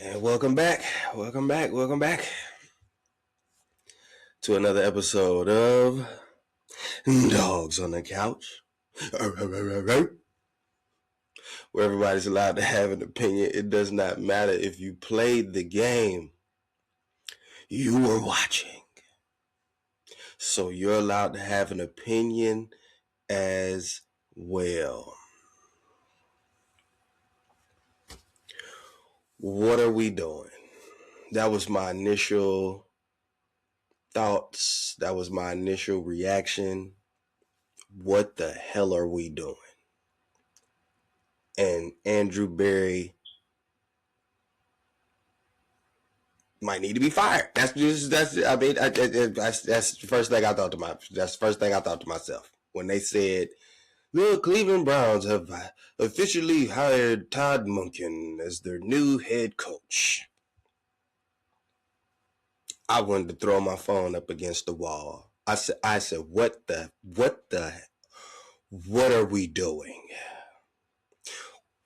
And welcome back to another episode of Dogs on the Couch, where everybody's allowed to have an opinion. It does not matter if you played the game, you were watching. So you're allowed to have an opinion as well. What are we doing? That was my initial thoughts. That was my initial reaction. What the hell are we doing? And Andrew Berry might need to be fired. That's the first thing I thought to myself when they said the Cleveland Browns have officially hired Todd Monken as their new head coach. I wanted to throw my phone up against the wall. I said, what are we doing?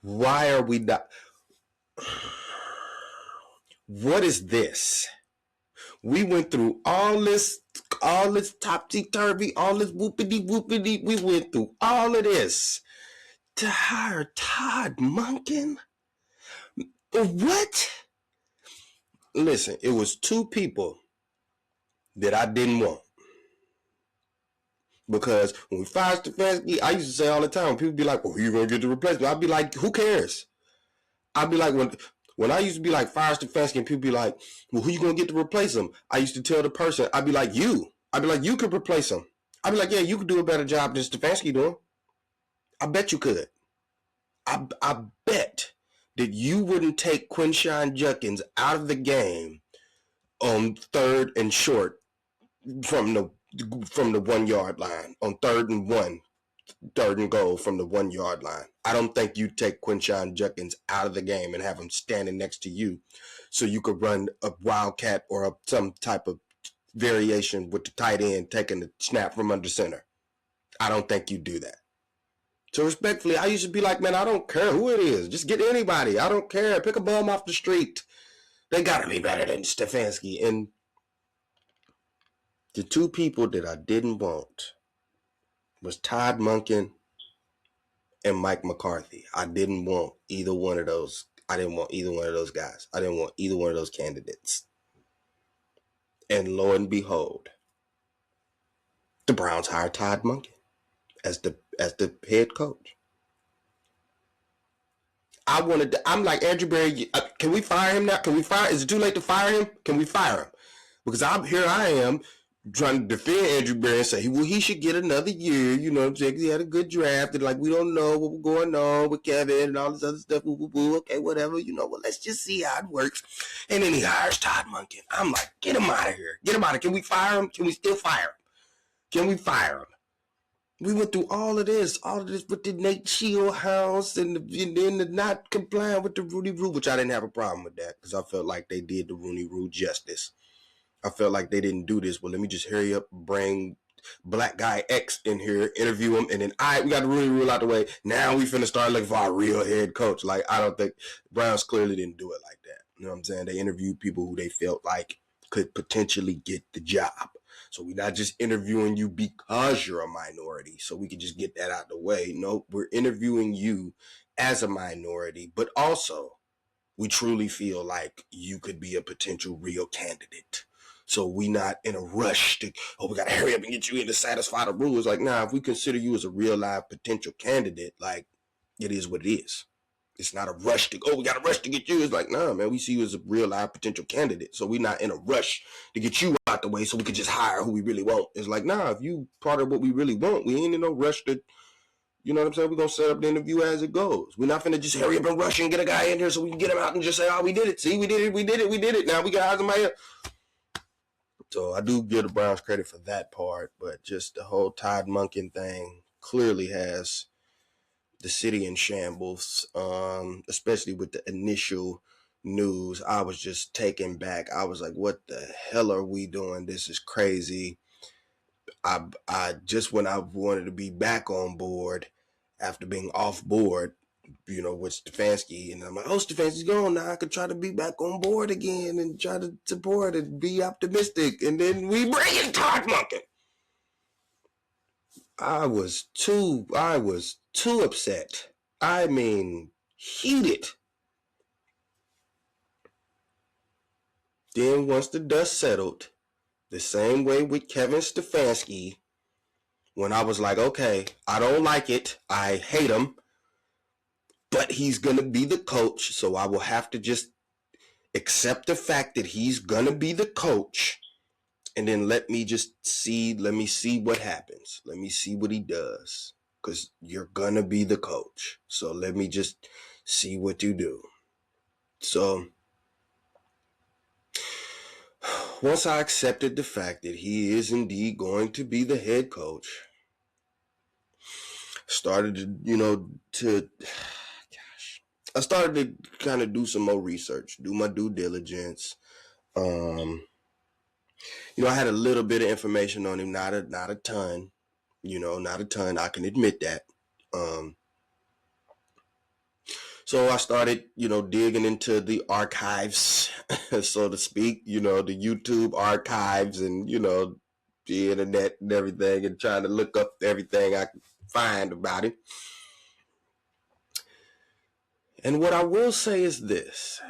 Why are we not? What is this? We went through all this topsy-turvy, all this whoopity. We went through all of this to hire Todd Monken? What? Listen, it was two people that I didn't want. Because when we fired Stefanski, I used to say all the time, people be like, well, who you going to get the replacement? I'd be like, who cares? I'd be like, when I used to be like, fire Stefanski, and people be like, well, who you going to get to replace him? I used to tell the person, I'd be like, you. I'd be like, you could replace him. I'd be like, yeah, you could do a better job than Stefanski doing. I bet you could. I bet that you wouldn't take Quinshon Judkins out of the game on 3rd and short from the 1 yard line, on 3rd and goal from the 1 yard line. I don't think you'd take Quinshon Judkins out of the game and have him standing next to you so you could run a wildcat or some type of variation with the tight end taking the snap from under center. I don't think you'd do that. So respectfully, I used to be like, man, I don't care who it is. Just get anybody. I don't care. Pick a bum off the street. They got to be better than Stefanski. And the two people that I didn't want was Todd Monken and Mike McCarthy. I didn't want either one of those. I didn't want either one of those guys. I didn't want either one of those candidates. And lo and behold, the Browns hired Todd Monken as the head coach. I'm like, Andrew Berry, can we fire him now? Is it too late to fire him? Can we fire him? Because I am trying to defend Andrew Berry and say, well, he should get another year. You know what I'm saying? He had a good draft. And like, we don't know what was going on with Kevin and all this other stuff. Okay, whatever. Well, let's just see how it works. And then he hires Todd Monken. I'm like, get him out of here. Get him out of here. Can we fire him? Can we still fire him? Can we fire him? We went through all of this with the Nate Shield house and then the not complying with the Rooney Rule, which I didn't have a problem with that because I felt like they did the Rooney Rule justice. I felt like they didn't do this. Well, let me just hurry up, bring black guy X in here, interview him, and then we got the Rooney Rule out the way. Now we finna start looking for our real head coach. Like, I don't think Browns clearly didn't do it like that. You know what I'm saying? They interviewed people who they felt like could potentially get the job. So we're not just interviewing you because you're a minority, so we can just get that out the way. No, we're interviewing you as a minority, but also we truly feel like you could be a potential real candidate. So we not in a rush to, we got to hurry up and get you in to satisfy the rules. Like, nah, if we consider you as a real live potential candidate, like, it is what it is. It's not a rush to, we got to rush to get you. It's like, nah, man, we see you as a real live potential candidate. So we're not in a rush to get you out the way so we can just hire who we really want. It's like, nah, if you part of what we really want, we ain't in no rush to, you know what I'm saying? We're going to set up the interview as it goes. We're not going to just hurry up and rush and get a guy in here so we can get him out and just say, we did it. See, we did it. Now we got to hire somebody else. So I do give the Browns credit for that part, but just the whole Todd Monken thing clearly has the city in shambles, especially with the initial news. I was just taken back. I was like, what the hell are we doing? This is crazy. I just when I wanted to be back on board after being off board with Stefanski. And I'm like, oh, Stefanski's gone now. I could try to be back on board again and try to support and be optimistic. And then we bring in Todd Monken. I was too upset. I mean, heated. Then once the dust settled, the same way with Kevin Stefanski, when I was like, okay, I don't like it. I hate him. But he's going to be the coach, so I will have to just accept the fact that he's going to be the coach. And then let me see what happens. Let me see what he does. Because you're going to be the coach. So let me just see what you do. So once I accepted the fact that he is indeed going to be the head coach, started I started to kind of do some more research, do my due diligence. I had a little bit of information on him, not a ton, not a ton. I can admit that. So I started, digging into the archives, so to speak, the YouTube archives and, the internet and everything, and trying to look up everything I could find about him. And what I will say is this.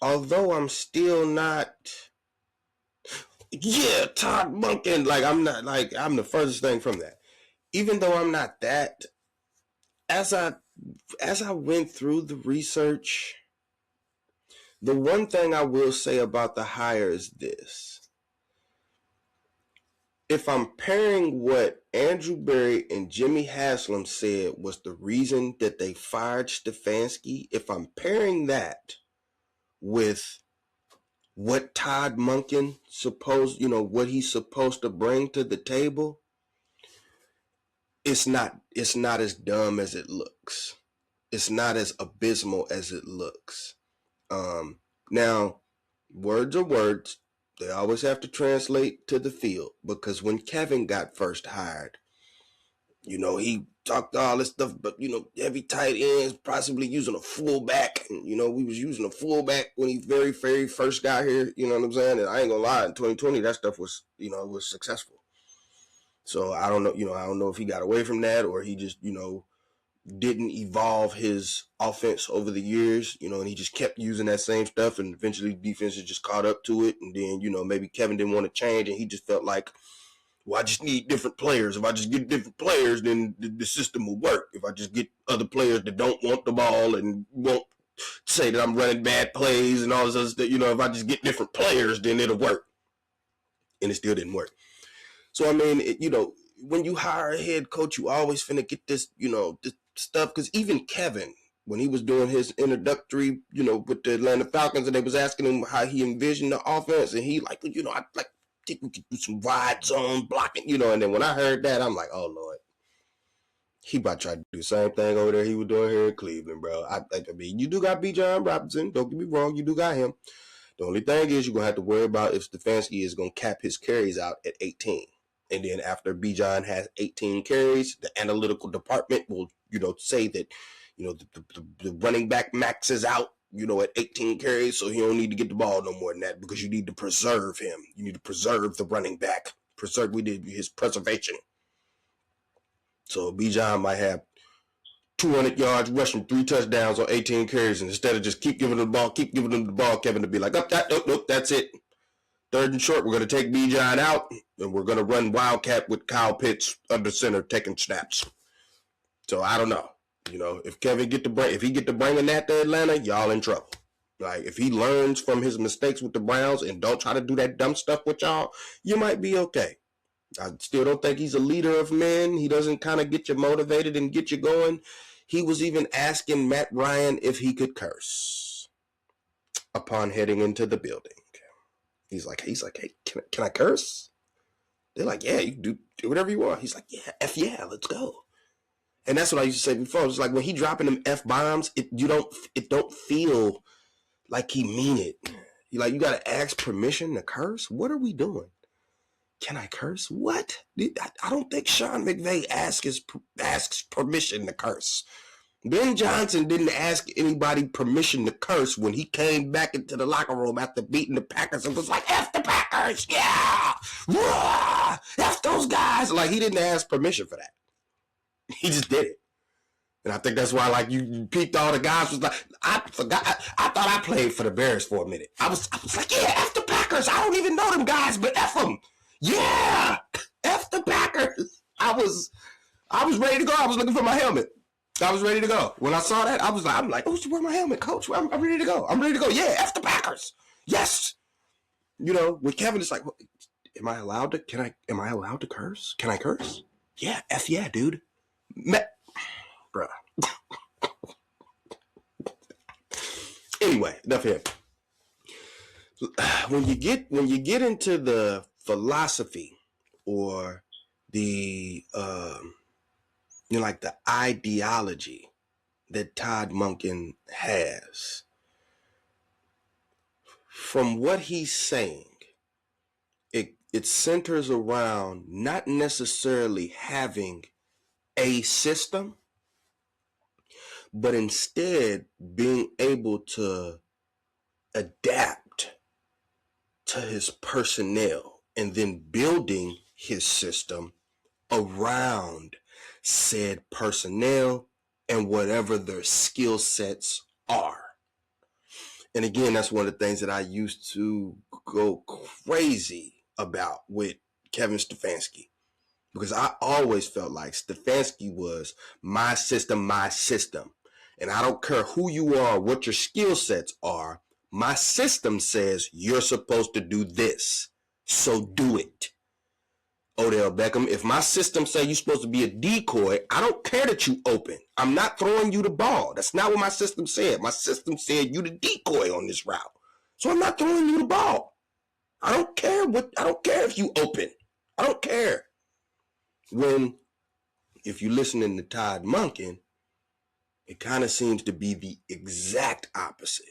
Although I'm still not, Todd Monken, I'm the furthest thing from that. Even though I'm not that, as I went through the research, the one thing I will say about the hire is this. If I'm pairing what Andrew Berry and Jimmy Haslam said was the reason that they fired Stefanski, if I'm pairing that with what Todd Monken what he's supposed to bring to the table, it's not as dumb as it looks. It's not as abysmal as it looks. Now, words are words. They always have to translate to the field, because when Kevin got first hired, he talked all this stuff, but, heavy tight ends, possibly using a fullback. And, we was using a fullback when he very, very first got here, you know what I'm saying? And I ain't gonna lie, in 2020, that stuff was, it was successful. So I don't know, I don't know if he got away from that or he just, didn't evolve his offense over the years, and he just kept using that same stuff, and eventually defenses just caught up to it. And then, maybe Kevin didn't want to change, and he just felt like, well, I just need different players. If I just get different players, then the system will work. If I just get other players that don't want the ball and won't say that I'm running bad plays and all this other stuff, if I just get different players, then it'll work. And it still didn't work. So, I mean, when you hire a head coach, you always finna get this, this stuff. Because even Kevin, when he was doing his introductory, with the Atlanta Falcons, and they was asking him how he envisioned the offense, and he I think we could do some wide zone blocking, and then when I heard that, I'm like, oh Lord, he about to try to do the same thing over there he was doing here in Cleveland, bro. I mean, you do got Bijan Robinson, don't get me wrong, you do got him. The only thing is you're gonna have to worry about if Stefanski is gonna cap his carries out at 18. And then after Bijan has 18 carries, the analytical department will, say that, the running back maxes out, at 18 carries, so he don't need to get the ball no more than that, because you need to preserve him. You need to preserve the running back. We did his preservation. So Bijan might have 200 yards rushing, 3 touchdowns on 18 carries, and instead of just keep giving him the ball, Kevin to be like, nope, that's it. 3rd and short, we're going to take Bijan out, and we're going to run Wildcat with Kyle Pitts under center taking snaps. So I don't know. If Kevin get to bringing that to Atlanta, y'all in trouble. Like, if he learns from his mistakes with the Browns and don't try to do that dumb stuff with y'all, you might be okay. I still don't think he's a leader of men. He doesn't kind of get you motivated and get you going. He was even asking Matt Ryan if he could curse upon heading into the building. He's like, hey, can I curse? They're like, yeah, you can do whatever you want. He's like, yeah, let's go. And that's what I used to say before. It's like when he dropping them F-bombs, it don't feel like he mean it. You got to ask permission to curse? What are we doing? Can I curse? What? I don't think Sean McVay asks permission to curse. Ben Johnson didn't ask anybody permission to curse when he came back into the locker room after beating the Packers and was like, F the Packers, yeah! Rah! F those guys! Like, he didn't ask permission for that. He just did it. And I think that's why, like, you peeped all the guys was like, I forgot, I thought I played for the Bears for a minute. I was like, yeah, F the Packers. I don't even know them guys, but F them. Yeah! F the Packers. I was ready to go. I was looking for my helmet. I was ready to go. When I saw that, I'm like, oh, where's my helmet, coach? I'm ready to go. I'm ready to go. Yeah, F the Packers. Yes. You know, with Kevin, it's like, well, am I allowed to curse? Can I curse? Yeah, F yeah, dude. Bruh. Anyway, enough here. When you get into the philosophy or the like the ideology that Todd Monken has, from what he's saying, it centers around not necessarily having a system, but instead being able to adapt to his personnel and then building his system around said personnel and whatever their skill sets are. And again, that's one of the things that I used to go crazy about with Kevin Stefanski, because I always felt like Stefanski was my system. And I don't care who you are, what your skill sets are. My system says you're supposed to do this, so do it. Odell Beckham, if my system says you're supposed to be a decoy, I don't care that you open. I'm not throwing you the ball. That's not what my system said. My system said you the decoy on this route. So I'm not throwing you the ball. I don't care if you open. I don't care. If you're listening to Todd Monken, it kind of seems to be the exact opposite,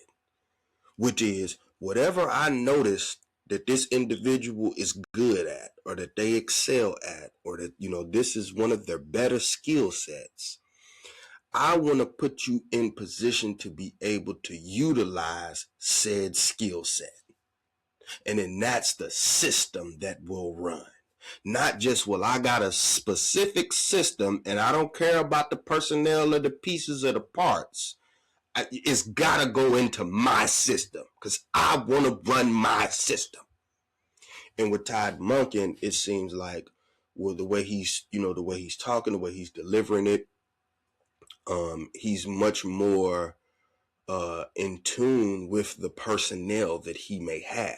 which is whatever I notice that this individual is good at, or that they excel at, or that, this is one of their better skill sets, I want to put you in position to be able to utilize said skill set. And then that's the system that will run. Not just, well, I got a specific system and I don't care about the personnel or the pieces or the parts. It's got to go into my system because I want to run my system. And with Todd Monken, it seems like, well, the way he's talking, the way he's delivering it, he's much more in tune with the personnel that he may have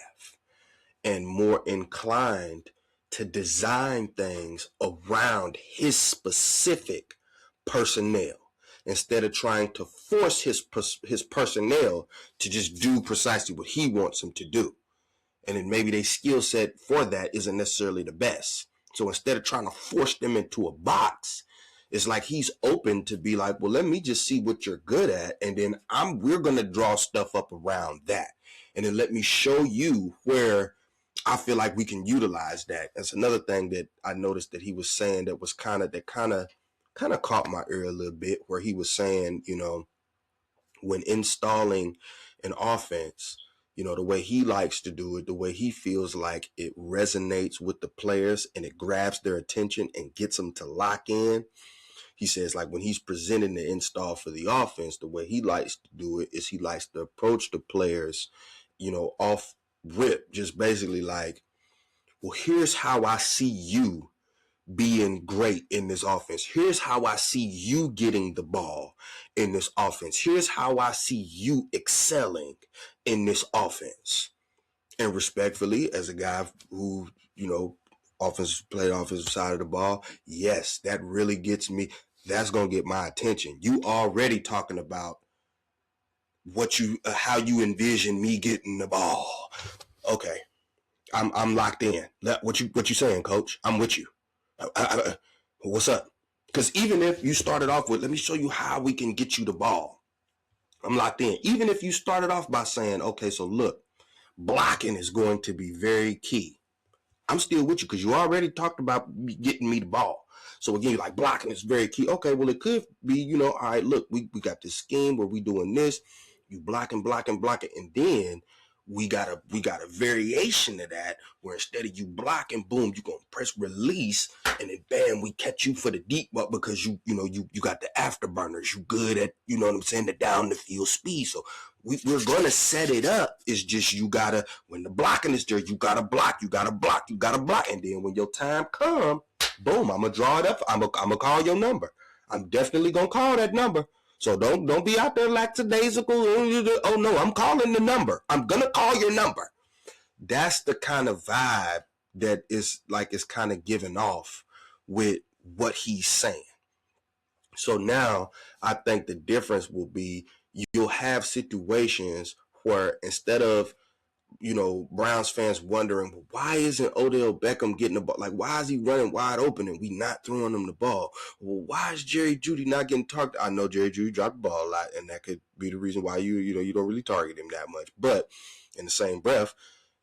and more inclined to design things around his specific personnel, instead of trying to force his personnel to just do precisely what he wants them to do. And then maybe their skill set for that isn't necessarily the best. So instead of trying to force them into a box, it's like he's open to be like, well, let me just see what you're good at. And then we're going to draw stuff up around that. And then let me show you where I feel like we can utilize that. That's another thing that I noticed that he was saying that was kind of caught my ear a little bit, where he was saying, when installing an offense, the way he likes to do it, the way he feels like it resonates with the players and it grabs their attention and gets them to lock in. He says, like, when he's presenting the install for the offense, the way he likes to do it is he likes to approach the players, off rip, just basically like, well, here's how I see you being great in this offense. Here's how I see you getting the ball in this offense. Here's how I see you excelling in this offense. And respectfully, as a guy who, played offensive side of the ball, yes, that really gets me. That's going to get my attention. You already talking about how you envision me getting the ball. Okay. I'm locked in. What you saying, coach? I'm with you. What's up? Because even if you started off with, let me show you how we can get you the ball, I'm locked in. Even if you started off by saying, okay, so look, blocking is going to be very key. I'm still with you because you already talked about getting me the ball. So again, like blocking is very key. Okay, well it could be, all right, look, we got this scheme where we doing this, you blocking, and then we got a variation of that where instead of you blocking, boom, you gonna press release and then bam, we catch you for the deep ball because you got the afterburners. You good at, what I'm saying, the down the field speed. So we're gonna set it up. It's just you gotta, when the blocking is there, you gotta block, and then when your time come, boom, I'm gonna draw it up. I'm gonna call your number. I'm definitely gonna call that number. So don't be out there lackadaisical. Oh no, I'm calling the number. I'm gonna call your number. That's the kind of vibe that is like it's kind of giving off with what he's saying. So now I think the difference will be you'll have situations where instead of Browns fans wondering, well, why isn't Odell Beckham getting the ball? Like, why is he running wide open and we not throwing him the ball? Well, why is Jerry Jeudy not getting targeted? I know Jerry Jeudy dropped the ball a lot, and that could be the reason why you don't really target him that much. But in the same breath,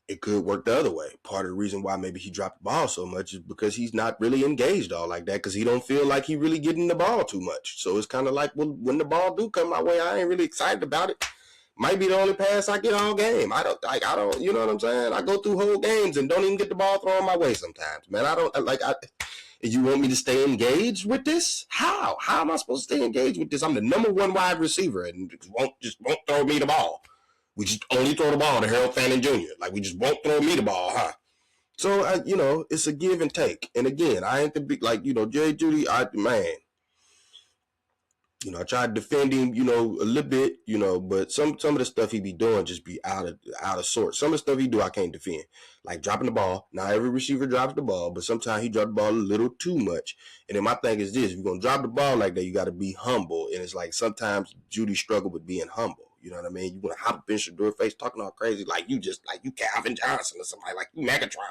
it could work the other way. Part of the reason why maybe he dropped the ball so much is because he's not really engaged all like that because he don't feel like he really getting the ball too much. So it's kind of like, well, when the ball do come my way, I ain't really excited about it. Might be the only pass I get all game. I don't, you know what I'm saying? I go through whole games and don't even get the ball thrown my way sometimes, man. You want me to stay engaged with this? How am I supposed to stay engaged with this? I'm the number one wide receiver and just won't throw me the ball. We just only throw the ball to Harold Fanning Jr. Like, we just won't throw me the ball, huh? So, it's a give and take. And again, I ain't the big, Jerry Jeudy, man. I tried to defend him, a little bit, but some of the stuff he be doing just be out of sorts. Some of the stuff he do, I can't defend. Like dropping the ball. Now every receiver drops the ball, but sometimes he drops the ball a little too much. And then my thing is this: if you're gonna drop the ball like that, you got to be humble. And it's like sometimes Judy struggled with being humble. You know what I mean? You want to hop up in your face talking all crazy like you Calvin Johnson or somebody, like you Megatron,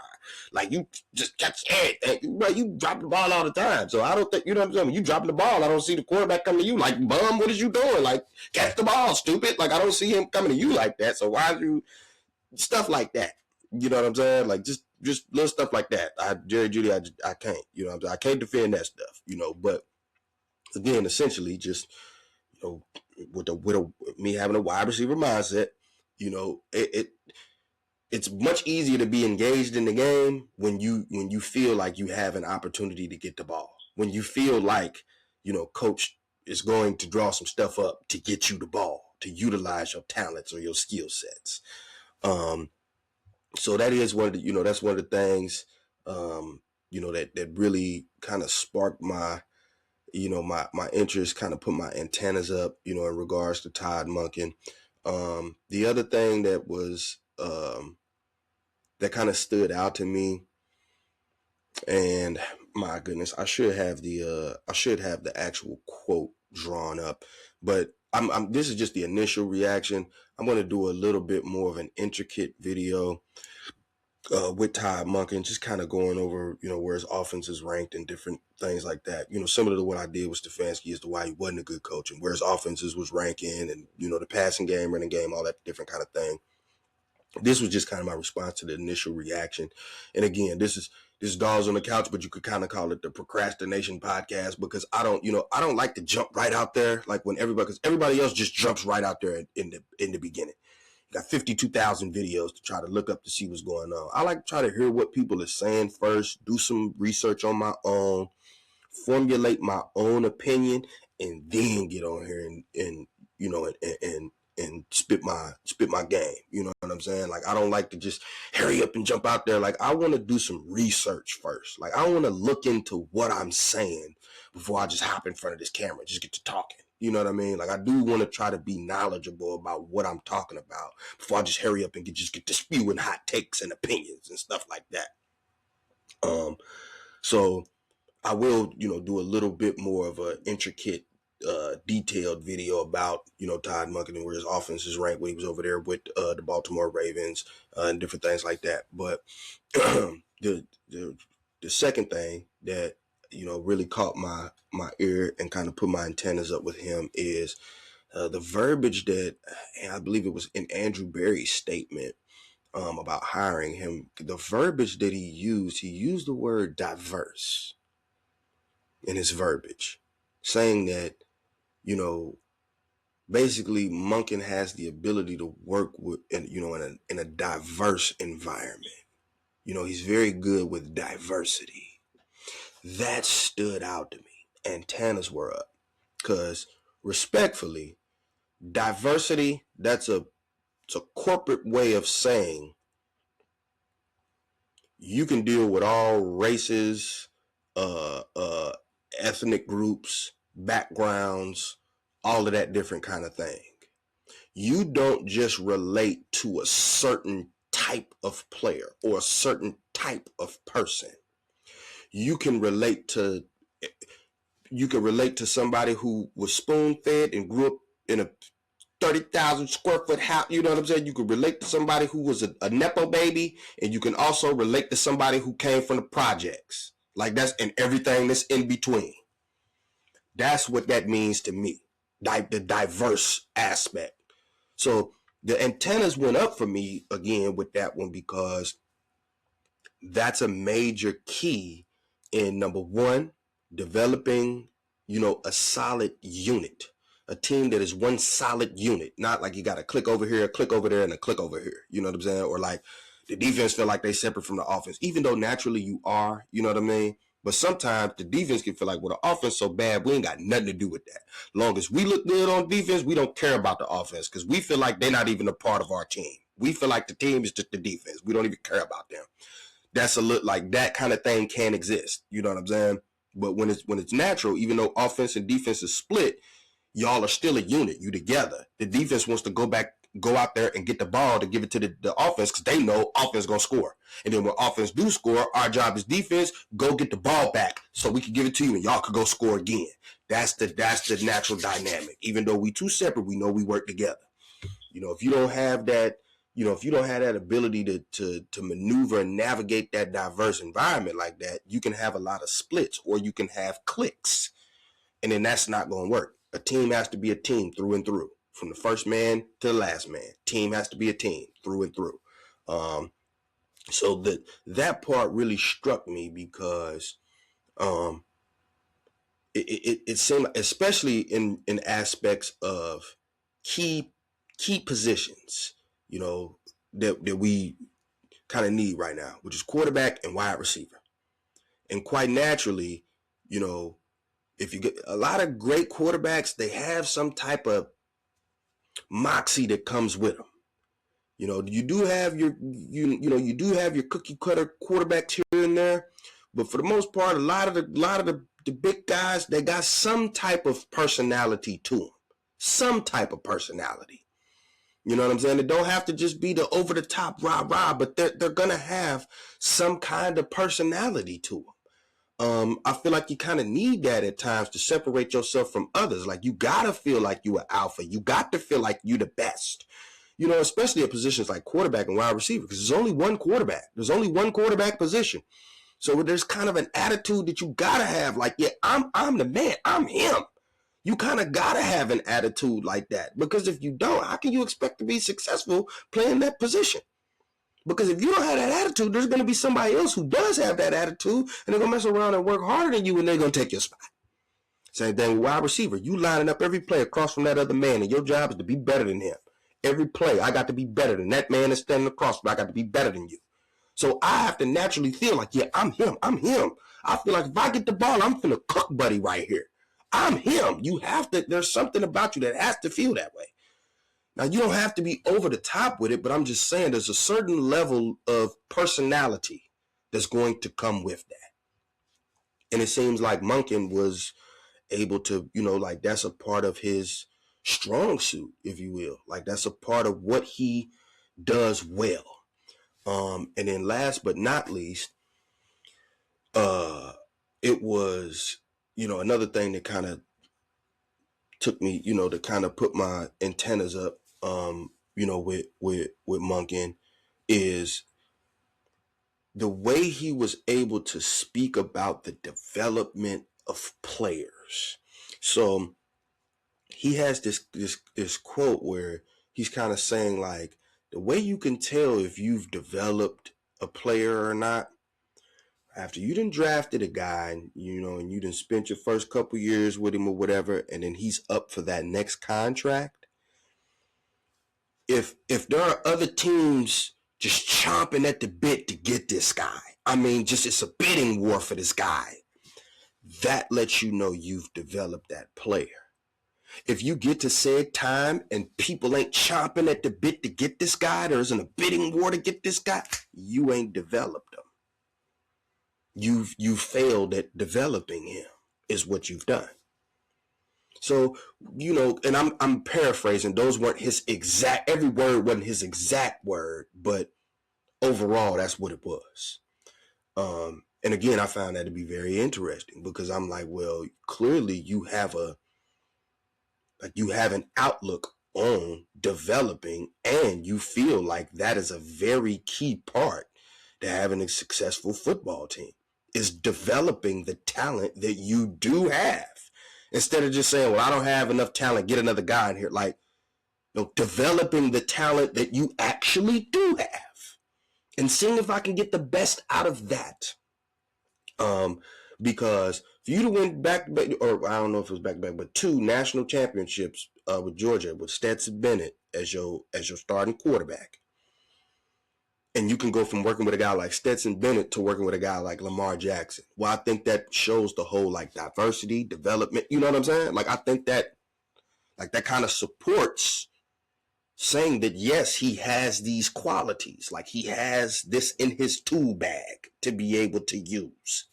like you just catch everything. Bro, you drop the ball all the time. So I don't think, you know what I'm saying? When you dropping the ball, I don't see the quarterback coming to you like, bum, what is you doing? Like, catch the ball, stupid. Like, I don't see him coming to you like that. So why you stuff like that? You know what I'm saying? Like just little stuff like that. Jerry Jeudy, I can't. You know what I'm saying? I can't defend that stuff. But again, essentially, just with me having a wide receiver mindset, it's much easier to be engaged in the game when you feel like you have an opportunity to get the ball. When you feel like, coach is going to draw some stuff up to get you the ball, to utilize your talents or your skill sets. So that is one of the, that's one of the things, that really kind of sparked my interest, kind of put my antennas up, in regards to Todd Monken. The other thing that was, that kind of stood out to me, and my goodness, I should have the actual quote drawn up, but this is just the initial reaction. I'm going to do a little bit more of an intricate video with Todd Monken, just kind of going over, where his offense is ranked and different things like that. Similar to what I did with Stefanski as to why he wasn't a good coach and where his offenses was ranking and, the passing game, running game, all that different kind of thing. This was just kind of my response to the initial reaction. And again, this is Dogs on the Couch, but you could kind of call it the procrastination podcast because I don't like to jump right out there like when because everybody else just jumps right out there in the beginning. You got 52,000 videos to try to look up to see what's going on. I like to try to hear what people are saying first, do some research on my own, formulate my own opinion, and then get on here and spit my game. You know what I'm saying? Like, I don't like to just hurry up and jump out there. Like, I want to do some research first. Like, I want to look into what I'm saying before I just hop in front of this camera, just get to talking. You know what I mean? Like, I do want to try to be knowledgeable about what I'm talking about before I just hurry up and get to spewing hot takes and opinions and stuff like that. So I will, do a little bit more of an intricate, detailed video about, Todd Monken and where his offense is ranked when he was over there with the Baltimore Ravens and different things like that. But the second thing that, really caught my ear and kind of put my antennas up with him is the verbiage that, and I believe it was in Andrew Berry's statement, about hiring him, the verbiage that he used the word diverse in his verbiage, saying that, you know, basically Monken has the ability to work with, in a diverse environment. You know, he's very good with diversity. That stood out to me. Antennas were up. Because respectfully, diversity, it's a corporate way of saying you can deal with all races, uh, uh, ethnic groups, backgrounds, all of that different kind of thing. You don't just relate to a certain type of player or a certain type of person. You can relate to somebody who was spoon fed and grew up in a 30,000 square foot house. You know what I'm saying? You could relate to somebody who was a Nepo baby, and you can also relate to somebody who came from the projects. Like that's, and everything that's in between. That's what that means to me. The diverse aspect. So the antennas went up for me again with that one, because that's a major key in, number one, developing, a solid unit, a team that is one solid unit, not like you got to click over here, click over there, and a click over here. You know what I'm saying? Or like the defense feel like they separate from the offense, even though naturally you are, you know what I mean? But sometimes the defense can feel like, well, the offense so bad, we ain't got nothing to do with that. Long as we look good on defense, we don't care about the offense, because we feel like they're not even a part of our team. We feel like the team is just the defense. We don't even care about them. That's a look like that kind of thing can exist. You know what I'm saying? But when it's natural, even though offense and defense is split, y'all are still a unit. You together. The defense wants to go out there and get the ball to give it to the offense, because they know offense gonna score. And then when offense do score, our job is defense, go get the ball back so we can give it to you and y'all could go score again. That's the natural dynamic. Even though we two separate, we know we work together. If you don't have that, ability to maneuver and navigate that diverse environment like that, you can have a lot of splits, or you can have clicks, and then that's not going to work. A team has to be a team through and through, from the first man to the last man. Team has to be a team through and through. So that part really struck me, because it seemed, especially in aspects of key positions, that we kind of need right now, which is quarterback and wide receiver. And quite naturally, if you get a lot of great quarterbacks, they have some type of moxie that comes with them. You do have your cookie cutter quarterbacks here and there, but for the most part, a lot of the big guys, they got some type of personality to them, some type of personality. You know what I'm saying? It don't have to just be the over the top rah, but they're gonna have some kind of personality to them. I feel like you kind of need that at times to separate yourself from others. Like, you gotta feel like you are alpha. You got to feel like you the best. Especially at positions like quarterback and wide receiver, because there's only one quarterback. There's only one quarterback position. So there's kind of an attitude that you gotta have. Like, yeah, I'm the man. I'm him. You kind of got to have an attitude like that, because if you don't, how can you expect to be successful playing that position? Because if you don't have that attitude, there's going to be somebody else who does have that attitude, and they're going to mess around and work harder than you, and they're going to take your spot. Same thing with wide receiver. You lining up every play across from that other man, and your job is to be better than him. Every play, I got to be better than that man that's standing across from me. I got to be better than you. So I have to naturally feel like, yeah, I'm him. I'm him. I feel like if I get the ball, I'm finna cook buddy right here. I'm him. You have to, there's something about you that has to feel that way. Now, you don't have to be over the top with it, but I'm just saying there's a certain level of personality that's going to come with that. And it seems like Monken was able to, like, that's a part of his strong suit, if you will. Like, that's a part of what he does well. And then last but not least, it was, another thing that kind of took me, to kind of put my antennas up, with Monken, is the way he was able to speak about the development of players. So he has this quote where he's kind of saying, like, The way you can tell if you've developed a player or not, after you done drafted a guy, you know, and you done spent your first couple years with him or whatever, and then he's up for that next contract. If there are other teams just chomping at the bit to get this guy, I mean, just it's a bidding war for this guy, that lets you know you've developed that player. If you get to said time and people ain't chomping at the bit to get this guy, there isn't a bidding war to get this guy, you ain't developed him. You've failed at developing him, is what you've done. So, you know, and I'm paraphrasing, those weren't his exact, every word wasn't his exact word, but overall that's what it was. And again, I found that to be very interesting, because I'm like, well, clearly you have an outlook on developing, and you feel like that is a very key part to having a successful football team, is developing the talent that you do have. Instead of just saying, well, I don't have enough talent, get another guy in here. Like, you know, developing the talent that you actually do have and seeing if I can get the best out of that. Because for you to win back, or I don't know if it was back, but 2 national championships with Georgia, with Stetson Bennett as your starting quarterback, and you can go from working with a guy like Stetson Bennett to working with a guy like Lamar Jackson. Well, I think that shows the whole like diversity, development. You know what I'm saying? Like, I think that like that kind of supports saying that, yes, he has these qualities. Like, he has this in his tool bag to be able to use.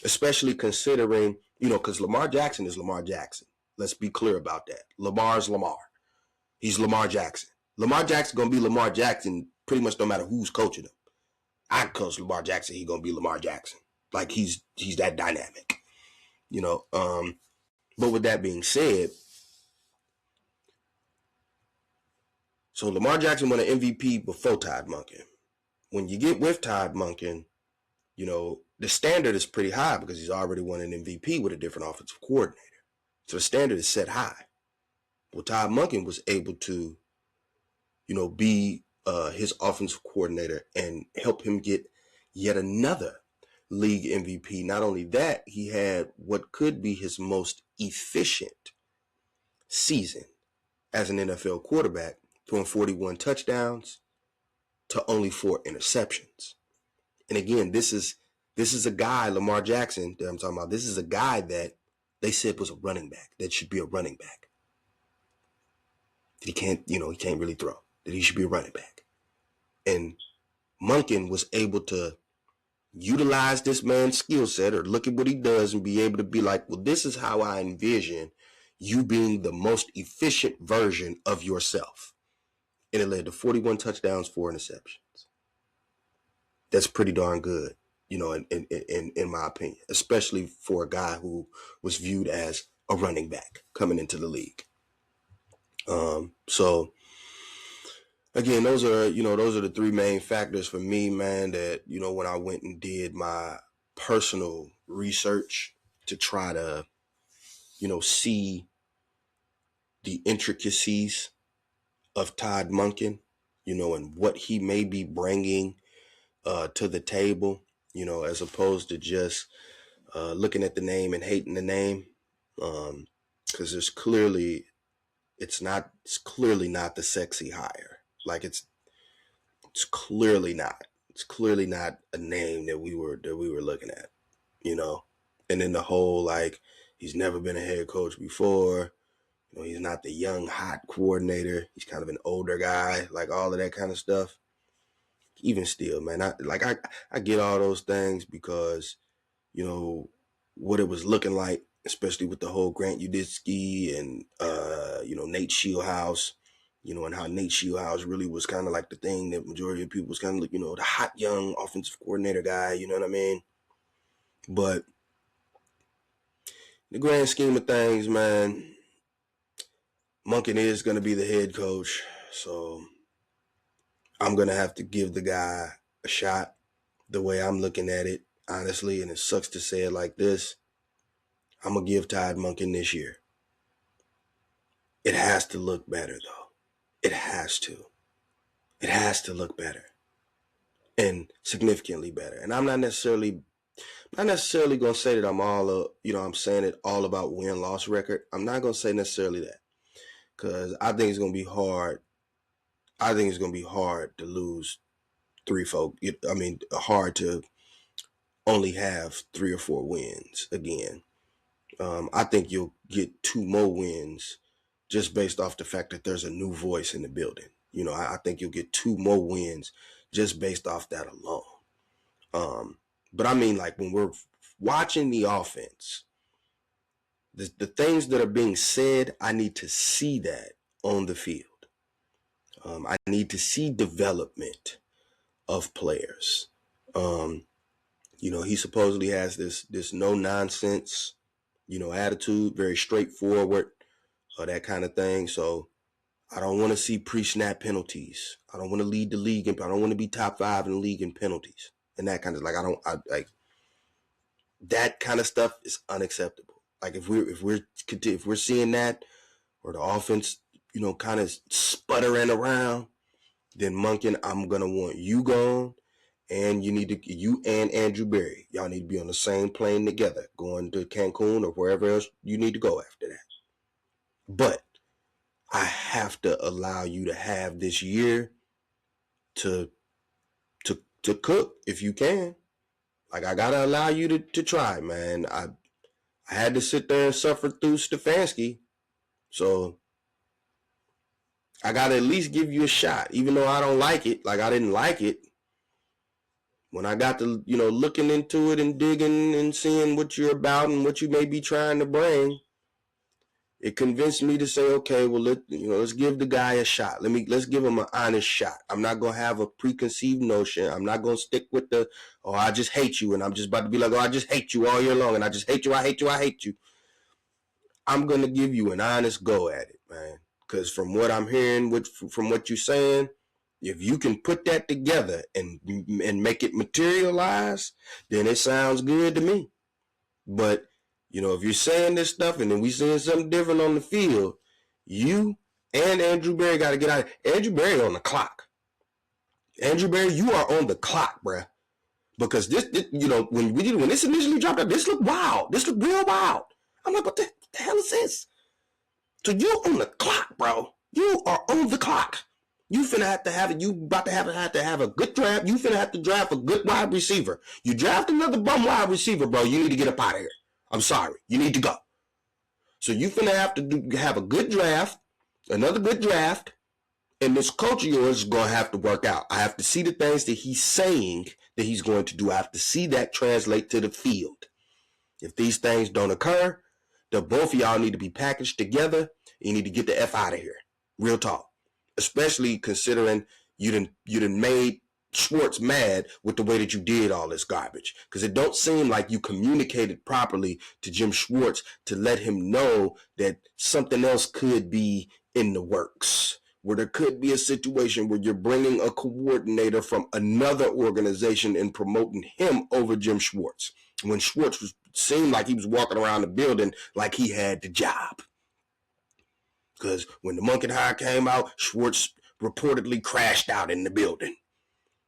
Especially considering, you know, because Lamar Jackson is Lamar Jackson. Let's be clear about that. Lamar's Lamar. He's Lamar Jackson. Lamar Jackson going to be Lamar Jackson pretty much no matter who's coaching him. I coach Lamar Jackson, he's going to be Lamar Jackson. Like, he's that dynamic, you know. But with that being said, so Lamar Jackson won an MVP before Todd Monken. When you get with Todd Monken, you know, the standard is pretty high because he's already won an MVP with a different offensive coordinator. So the standard is set high. Well, Todd Monken was able to, you know, be his offensive coordinator and help him get yet another league MVP. Not only that, he had what could be his most efficient season as an NFL quarterback, throwing 41 touchdowns to only 4 interceptions. And again, this is a guy, Lamar Jackson, that I'm talking about. This is a guy that they said was a running back, that should be a running back. That he can't really throw, that he should be a running back. And Monken was able to utilize this man's skill set, or look at what he does and be able to be like, well, this is how I envision you being the most efficient version of yourself. And it led to 41 touchdowns, 4 interceptions. That's pretty darn good, you know, in my opinion, especially for a guy who was viewed as a running back coming into the league. So again, those are the 3 main factors for me, man, that, you know, when I went and did my personal research to try to, you know, see the intricacies of Todd Monken, you know, and what he may be bringing to the table, you know, as opposed to just looking at the name and hating the name, because it's clearly not the sexy hire. Like, it's clearly not. It's clearly not a name that we were looking at, you know. And then the whole, like, he's never been a head coach before. You know, he's not the young hot coordinator. He's kind of an older guy, like all of that kind of stuff. Even still, man, I get all those things because, you know, what it was looking like, especially with the whole Grant Udinski and you know, Nate Shieldhouse, you know, and how Nate Shieldhouse really was kind of like the thing that majority of people was kind of like, you know, the hot young offensive coordinator guy, you know what I mean? But the grand scheme of things, man, Monken is going to be the head coach. So I'm going to have to give the guy a shot the way I'm looking at it, honestly. And it sucks to say it like this. I'm going to give Todd Monken this year. It has to look better, though. It has to. it has to look better and significantly better. And I'm not necessarily going to say that I'm all, I'm saying it all about win-loss record. I'm not going to say necessarily that, because I think it's going to be hard. I think it's going to be hard to lose hard to only have 3 or 4 wins again. I think you'll get 2 more wins just based off the fact that there's a new voice in the building. I think you'll get 2 more wins just based off that alone. But I mean, like, when we're watching the offense, the things that are being said, I need to see that on the field. I need to see development of players. He supposedly has this no nonsense, attitude, very straightforward, that kind of thing. So I don't want to see pre-snap penalties. I don't want to lead the league. I don't want to be top 5 in the league in penalties and that kind of, like, that kind of stuff is unacceptable. Like, if we're seeing that, or the offense, kind of sputtering around, then Monken, I'm gonna want you gone, and you and Andrew Berry, y'all need to be on the same plane together, going to Cancun or wherever else you need to go after that. But I have to allow you to have this year to cook if you can. Like, I gotta allow you to try, man. I had to sit there and suffer through Stefanski, so I gotta at least give you a shot, even though I don't like it. Like, I didn't like it. When I got to, looking into it and digging and seeing what you're about and what you may be trying to bring, it convinced me to say, okay, well, let's give the guy a shot. Let's give him an honest shot. I'm not gonna have a preconceived notion. I'm not gonna stick with I just hate you, and I'm just about to be like, I just hate you all year long, and I just hate you, I hate you, I hate you. I'm gonna give you an honest go at it, man. Because from what I'm hearing, from what you're saying, if you can put that together and make it materialize, then it sounds good to me. But, if you're saying this stuff and then we seeing something different on the field, you and Andrew Berry got to get out. Andrew Berry on the clock. Andrew Berry, you are on the clock, bruh. Because this when this initially dropped out, this looked wild. This looked real wild. I'm like, what the hell is this? So you're on the clock, bro. You are on the clock. You finna have to have it. You about to have a good draft. You finna have to draft a good wide receiver. You draft another bum wide receiver, bro. You need to get up out of here. I'm sorry. You need to go. So you finna have to have a good draft, another good draft, and this coach of yours is gonna have to work out. I have to see the things that he's saying that he's going to do. I have to see that translate to the field. If these things don't occur, the both of y'all need to be packaged together. You need to get the F out of here. Real talk. Especially considering you done made Schwartz mad with the way that you did all this garbage. Because it don't seem like you communicated properly to Jim Schwartz to let him know that something else could be in the works. Where there could be a situation where you're bringing a coordinator from another organization and promoting him over Jim Schwartz. When Schwartz seemed like he was walking around the building like he had the job. Because when the Monken hire came out, Schwartz reportedly crashed out in the building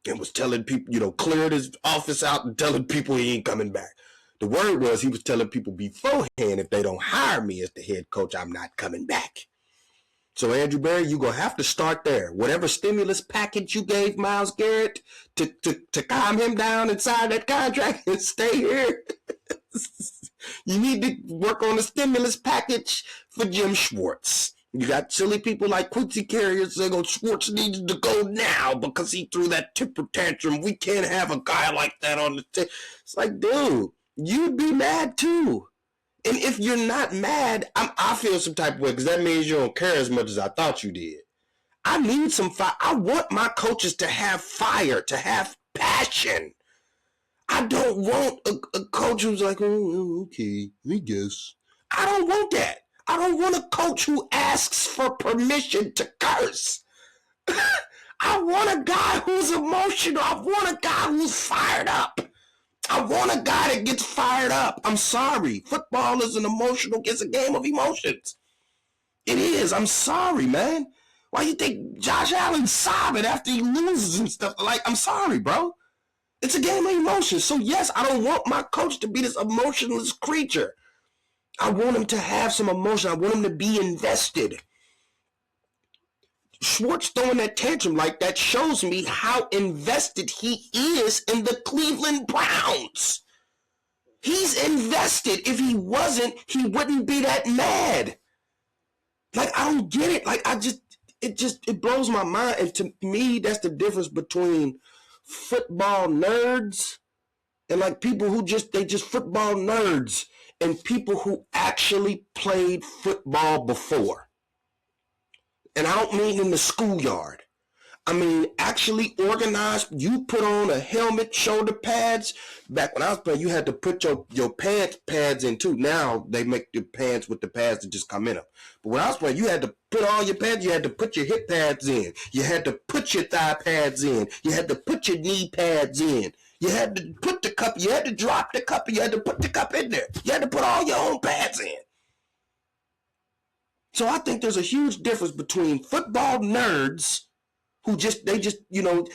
and was telling people, cleared his office out and telling people he ain't coming back. The word was he was telling people beforehand, if they don't hire me as the head coach, I'm not coming back. So, Andrew Berry, you're going to have to start there. Whatever stimulus package you gave Myles Garrett to calm him down and sign that contract and stay here, you need to work on the stimulus package for Jim Schwartz. You got silly people like Quincy Carrier saying, Schwartz needs to go now because he threw that temper tantrum. We can't have a guy like that on the team. It's like, dude, you'd be mad too. And if you're not mad, I feel some type of way because that means you don't care as much as I thought you did. I need some fire. I want my coaches to have fire, to have passion. I don't want a coach who's like, oh, okay, I guess. I don't want that. I don't want a coach who asks for permission to curse. I want a guy who's emotional. I want a guy who's fired up. I want a guy that gets fired up. I'm sorry. Football is it's a game of emotions. It is. I'm sorry, man. Why you think Josh Allen's sobbing after he loses and stuff? Like, I'm sorry, bro. It's a game of emotions. So yes, I don't want my coach to be this emotionless creature. I want him to have some emotion. I want him to be invested. Schwartz throwing that tantrum like that shows me how invested he is in the Cleveland Browns. He's invested. If he wasn't, he wouldn't be that mad. Like, I don't get it. Like, it blows my mind. And to me, that's the difference between football nerds and like people who they just football nerds and people who actually played football before. And I don't mean in the schoolyard. I mean, actually organized. You put on a helmet, shoulder pads. Back when I was playing, you had to put your pads in too. Now they make the pants with the pads that just come in them. But when I was playing, you had to put all your pads. You had to put your hip pads in. You had to put your thigh pads in. You had to put your knee pads in. You had to put the cup. You had to drop the cup. You had to put the cup in there. You had to put all your own pads in. So I think there's a huge difference between football nerds who they love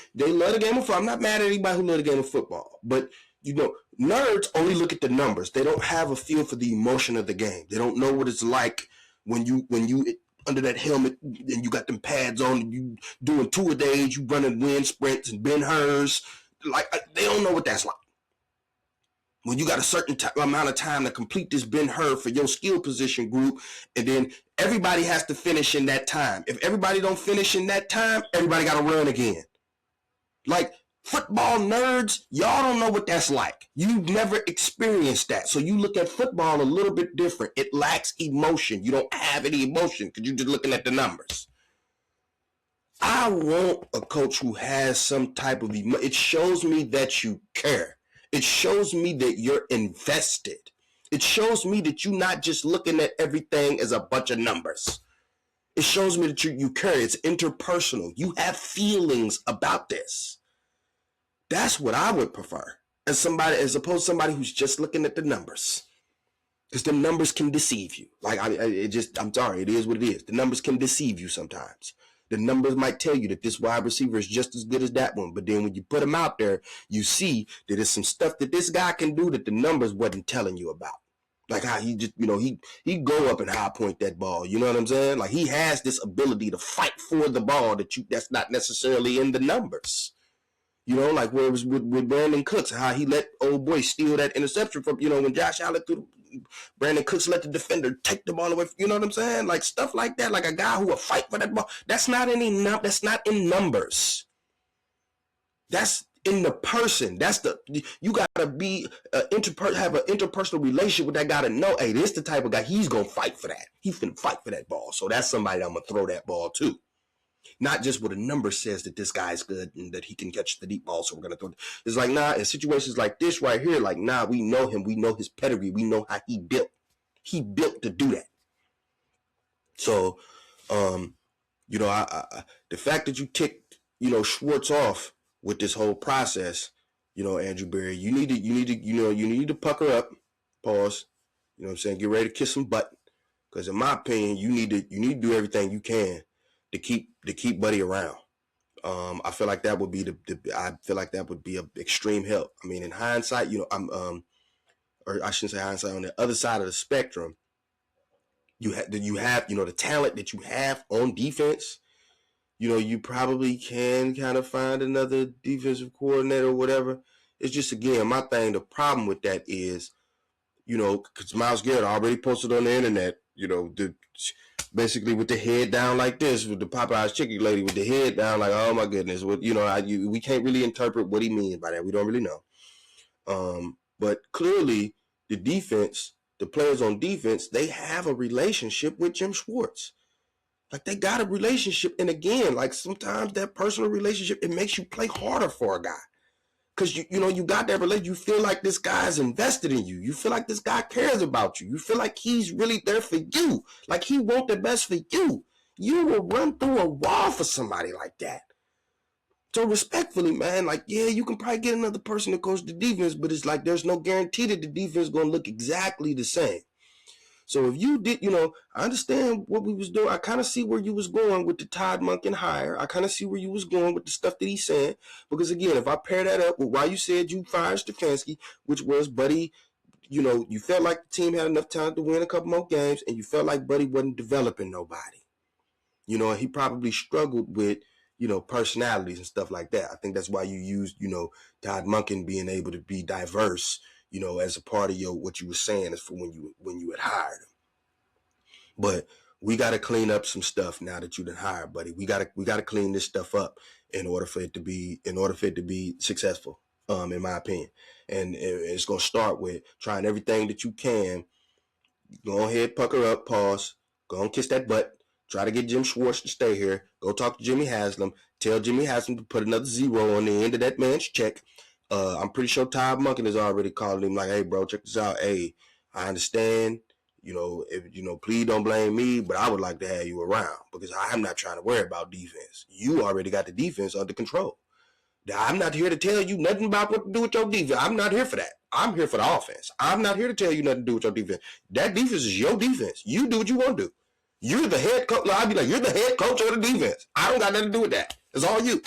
the game of football. I'm not mad at anybody who love the game of football, but nerds only look at the numbers. They don't have a feel for the emotion of the game. They don't know what it's like when you under that helmet and you got them pads on and you doing two-a-days, you running wind sprints and Ben-Hurs. Like, they don't know what that's like. When you got a certain amount of time to complete this Ben-Hur for your skill position group, and then everybody has to finish in that time. If everybody don't finish in that time, everybody got to run again. Like, football nerds, y'all don't know what that's like. You've never experienced that. So you look at football a little bit different. It lacks emotion. You don't have any emotion because you're just looking at the numbers. I want a coach who has some type of emotion. It shows me that you care. It shows me that you're invested. It shows me that you're not just looking at everything as a bunch of numbers. It shows me that you care. It's interpersonal. You have feelings about this. That's what I would prefer as opposed to somebody who's just looking at the numbers. Because the numbers can deceive you. Like, I'm sorry, it is what it is. The numbers can deceive you sometimes. The numbers might tell you that this wide receiver is just as good as that one. But then when you put him out there, you see that there's some stuff that this guy can do that the numbers wasn't telling you about. Like how he just, he go up and high point that ball. You know what I'm saying? Like, he has this ability to fight for the ball that's not necessarily in the numbers. Like where it was with Brandon Cooks, how he let old boy steal that interception from, when Josh Allen threw Brandon Cooks let the defender take the ball away. You know what I'm saying? Like stuff like that. Like a guy who will fight for that ball. That's not in numbers. That's in the person. You gotta be have an interpersonal relationship with that guy to know, hey, this the type of guy, he's gonna fight for that. He's gonna fight for that ball. So that's somebody that I'm gonna throw that ball to. Not just what a number says that this guy's good and that he can catch the deep ball, so we're going to throw it. It's like, nah, in situations like this right here, like, nah, we know him. We know his pedigree. We know how he built. He built to do that. So, the fact that you ticked, Schwartz off with this whole process, Andrew Berry, you need to pucker up, pause, you know what I'm saying? Get ready to kiss some butt. Because in my opinion, you need to do everything you can to keep Buddy around. I feel like that would be a extreme help. I mean, in hindsight, or I shouldn't say hindsight, on the other side of the spectrum, you have the talent that you have on defense. You probably can kind of find another defensive coordinator or whatever. It's just, again, my thing. The problem with that is, because Myles Garrett already posted on the internet, basically with the head down like this, with the Popeyes chicken lady with the head down, like, oh my goodness, we can't really interpret what he means by that. We don't really know. But clearly, the players on defense, they have a relationship with Jim Schwartz. Like, they got a relationship, and again, like, sometimes that personal relationship, it makes you play harder for a guy. Because, you got that relationship. You feel like this guy's invested in you. You feel like this guy cares about you. You feel like he's really there for you. Like, he wants the best for you. You will run through a wall for somebody like that. So respectfully, man, like, yeah, you can probably get another person to coach the defense, but it's like there's no guarantee that the defense is going to look exactly the same. So if you did, I understand what we was doing. I kind of see where you was going with the Todd Monken hire. I kind of see where you was going with the stuff that he's saying. Because again, if I pair that up with why you said you fired Stefanski, which was Buddy, you felt like the team had enough talent to win a couple more games, and you felt like Buddy wasn't developing nobody. He probably struggled with, personalities and stuff like that. I think that's why you used, Todd Monken being able to be diverse, as a part of what you were saying is for when you had hired him. But we got to clean up some stuff now that you done hired, buddy. We got to clean this stuff up in order for it to be successful, in my opinion. And it's going to start with trying everything that you can. Go ahead, pucker up, pause, go and kiss that butt. Try to get Jim Schwartz to stay here. Go talk to Jimmy Haslam. Tell Jimmy Haslam to put another zero on the end of that man's check. I'm pretty sure Todd Monken has already called him like, hey, bro, check this out. Hey, I understand. Please don't blame me, but I would like to have you around because I'm not trying to worry about defense. You already got the defense under control. I'm not here to tell you nothing about what to do with your defense. I'm not here for that. I'm here for the offense. I'm not here to tell you nothing to do with your defense. That defense is your defense. You do what you want to do. You're the head coach. I'd be like, you're the head coach of the defense. I don't got nothing to do with that. It's all you.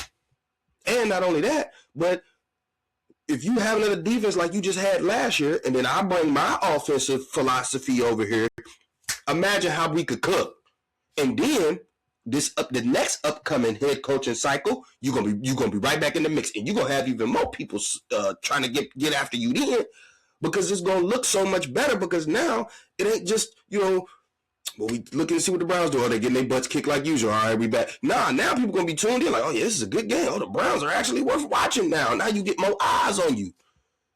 And not only that, but if you have another defense like you just had last year, and then I bring my offensive philosophy over here, imagine how we could cook. And then the next upcoming head coaching cycle, you're gonna be right back in the mix, and you're gonna have even more people trying to get after you then, because it's gonna look so much better. Because now it ain't just well, we looking to see what the Browns do. Oh, they getting their butts kicked like usual. All right, we back. Now people gonna be tuned in like, oh yeah, this is a good game. Oh, the Browns are actually worth watching now. Now you get more eyes on you.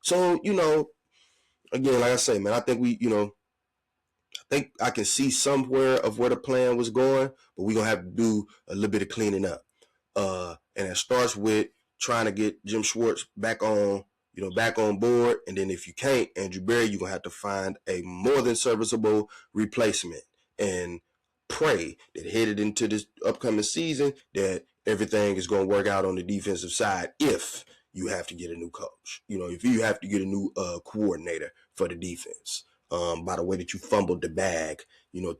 So again, like I say, man, I think I think I can see somewhere of where the plan was going, but we're gonna have to do a little bit of cleaning up. And it starts with trying to get Jim Schwartz back on board. And then if you can't, Andrew Berry, you're gonna have to find a more than serviceable replacement and pray that headed into this upcoming season that everything is gonna work out on the defensive side if you have to get a new coach. If you have to get a new coordinator for the defense. By the way that you fumbled the bag,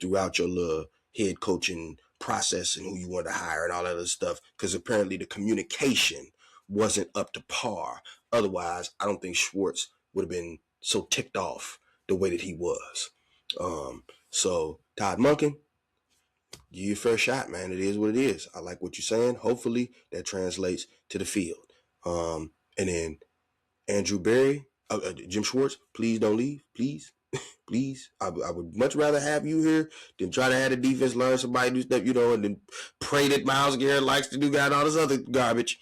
throughout your little head coaching process and who you want to hire and all that other stuff, because apparently the communication wasn't up to par. Otherwise, I don't think Schwartz would have been so ticked off the way that he was. So Todd Monken, give you a fair shot, man. It is what it is. I like what you're saying. Hopefully that translates to the field. And then Andrew Berry, Jim Schwartz, please don't leave, please. Please, I would much rather have you here than try to have the defense learn somebody do stuff, and then pray that Myles Garrett likes to do all this other garbage.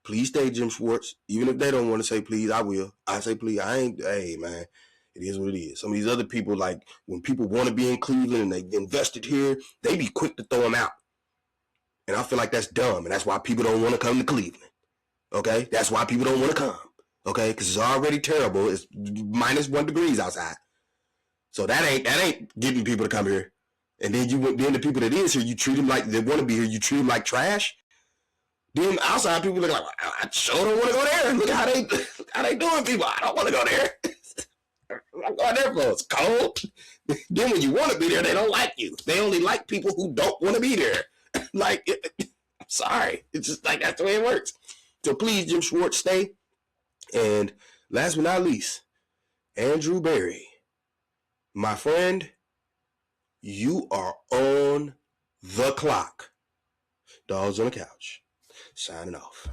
Please stay, Jim Schwartz. Even if they don't want to say please, I will. I say please. Hey, man, it is what it is. Some of these other people, like when people want to be in Cleveland and they invested here, they be quick to throw them out. And I feel like that's dumb, and that's why people don't want to come to Cleveland. Okay? That's why people don't want to come. Okay? Because it's already terrible. It's -1 degrees outside. So that ain't getting people to come here. And then the people that is here, you treat them like they want to be here. You treat them like trash. Then outside people look like, I sure don't want to go there. Look at how they doing, people. I don't want to go there. I'm going there for it's cold. Then when you want to be there, they don't like you. They only like people who don't want to be there. I'm sorry. It's just like that's the way it works. So please, Jim Schwartz, stay. And last but not least, Andrew Berry. My friend, you are on the clock. Dogs on the couch. Signing off.